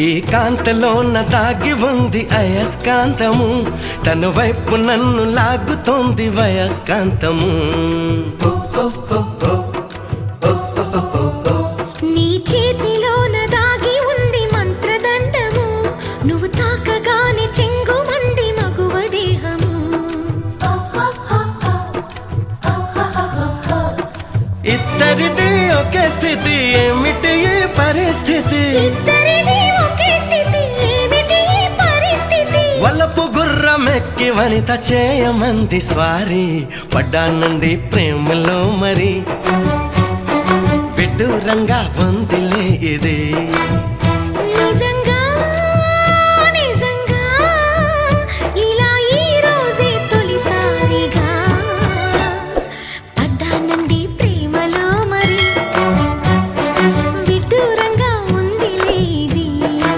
ఈ కాంతలోన దాగి ఉంది అయస్కాంతము, తన వైపు నన్ను లాగుతోంది వయస్కాంతము. నీ చేతిలోన దాగి ఉంది మంత్రదండము, నువ్వు తాకగానే చెంగుమంది మగువ దేహము. ఇద్దరిది ఒకే స్థితి, ఏమిటి ఈ పరిస్థితి? వలపు గుర్రమెక్కి వనిత చేయమంది స్వారీ, పడ్డానండి ప్రేమలో మరి విడ్డూరంగా వందిలే ఇది.